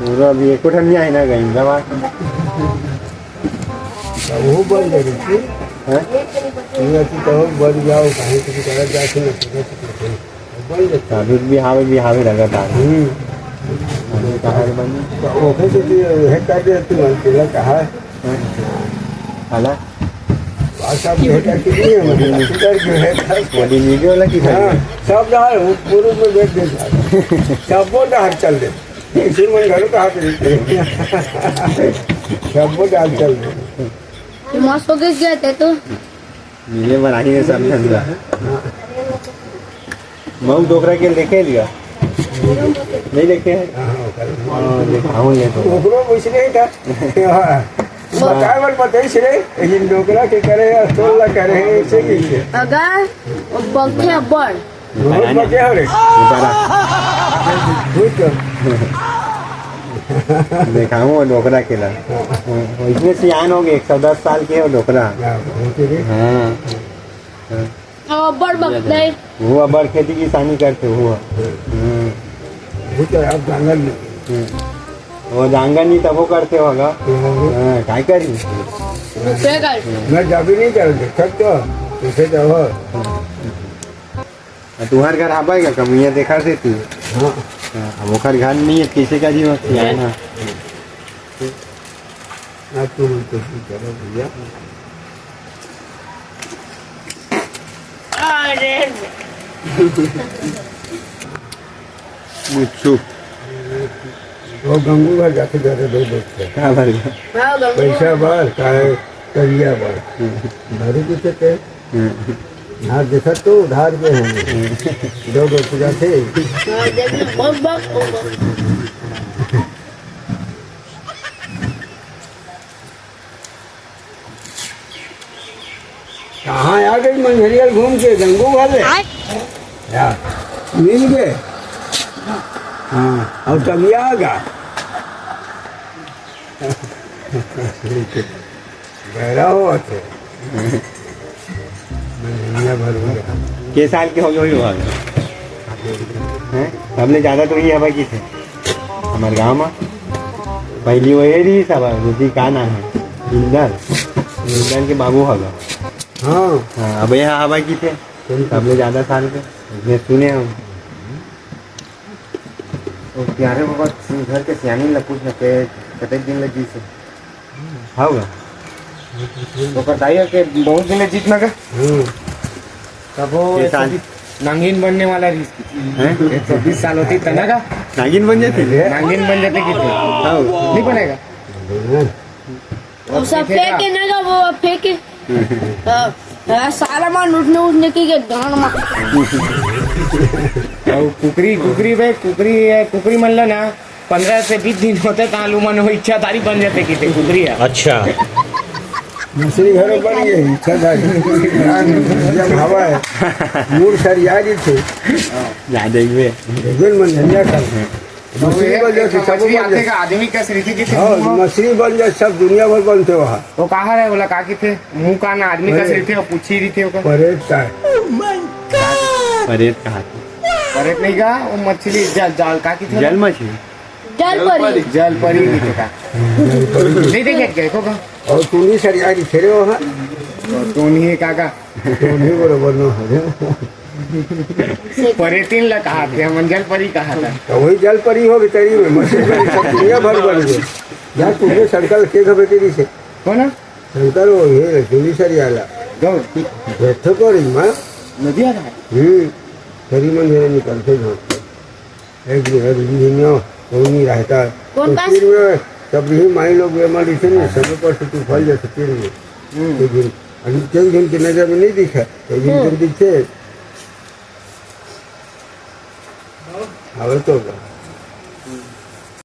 पूरा अभी एको ठन नहीं आई ना गई दवा वो बन गई थी हैं ये तो बन जाओ कहीं तो करा जाके ना बन जाता भी हावे लगातार अभी कहाँ से बनी ओके तो है का दे तू मन कहा हाला सब है का कि नहीं है मतलब इधर जो है बड़ी वीडियो लगी हां सब यार पूरे में बैठ दे सब वो डाल चल दे इसी में घर का हाथ सब वो डाल चल दे मस्त हो गया थे तो मिले बनाई ने सब धंधा मऊ डोकरा के देखे लिया नहीं देखे दिखाऊं ये तो ओकरो पूछने था बताए बार बताई रे इन डोकरा के करे तोला करे ऐसे की अगर बंखे बड़ बहुत बके हो रे दिखाऊं वो डोकरा के ला इसमें सियान हो गए 110 साल के हो डोकरा हाँ बड़ बकते वो अबर खेती किसानी करते हुआ आप जंगल में वो जांगा नहीं तब वो करते होगा काय करी मैं जाबी नहीं कर सकते कैसे जाओ तुम्हार घर आबेगा कमिया देखा से तू हाँ अब ओकर घर नहीं है किसी का जीवन है ना तू तो करो भैया अरे मुच्छू वो गंगू घर जाके जाते दो दोस्त कहाँ भर गया पैसा बार काहे करिया बार धारू पूछे थे यहाँ देखा तो उधार के हैं दो दोस्त जाते कहाँ आ गई मंझरियल घूम के गंगू वाले यार मिल गए हाँ और तभी आगा बहरा हो थे भर के साल के हो गए वही हुआ सबने ज़्यादा तो ये हवा की थे हमारे गांव में पहली वही रही सब दूसरी का नाम है इंदर के बाबू होगा हाँ अब यहाँ हवा की थे सबने ज़्यादा साल के इसमें सुने हम तो प्यारे बाबा घर के सियानी लपूछ न पे कतक दिन लगी से होगा तो बताइए कि बहुत दिन जीत ना का तब वो नागिन बनने वाला रिस्क 120 साल होती तना का नागिन बन जाते कितने नहीं बनेगा सब फेंके ना का वो फेंके सारा मान उठने की गान में कुकरी म्हणलं ना 15 से 20 दिन होते आलू मन हो इच्छा तारी बन जाते की कुकरी है अच्छा दूसरी घर बन गई इच्छा तारी जब हवा है मूड सारी आ गई थी जा देंगे बिल्कुल मन धनिया कर आदमी कैसे रीति की मछली बन जाए सब दुनिया भर बनते वहाँ वो कहा है बोला का की थे मुंह का ना आदमी कैसे रीति और पूछी रीति होगा परेड का परेड कहा परेड नहीं का वो मछली जाल का की थे जल मछली जल परी का नहीं देखे गए को का और तूनी सारी आ रही थे वहाँ तो नहीं काका तूनी बरोबर न हो परेतिन ला कहा थे हम जल परी कहा था तो वही जल परी हो बेचारी में मछली सब दुनिया भर बन गई यहाँ तुझे सर्कल के घर बेटी से कौन शंकर वो ये तूनी सारी आला बैठो को रही माँ नदिया था शरीर में मेरे निकलते जोड़ते एक दिन कोई नहीं रहता तो फिर में सब ही माई लोग हमारी से नहीं सब पर से तू फल जा सकती है कई दिन की नजर में नहीं दिखा कई दिन दिखे अब तो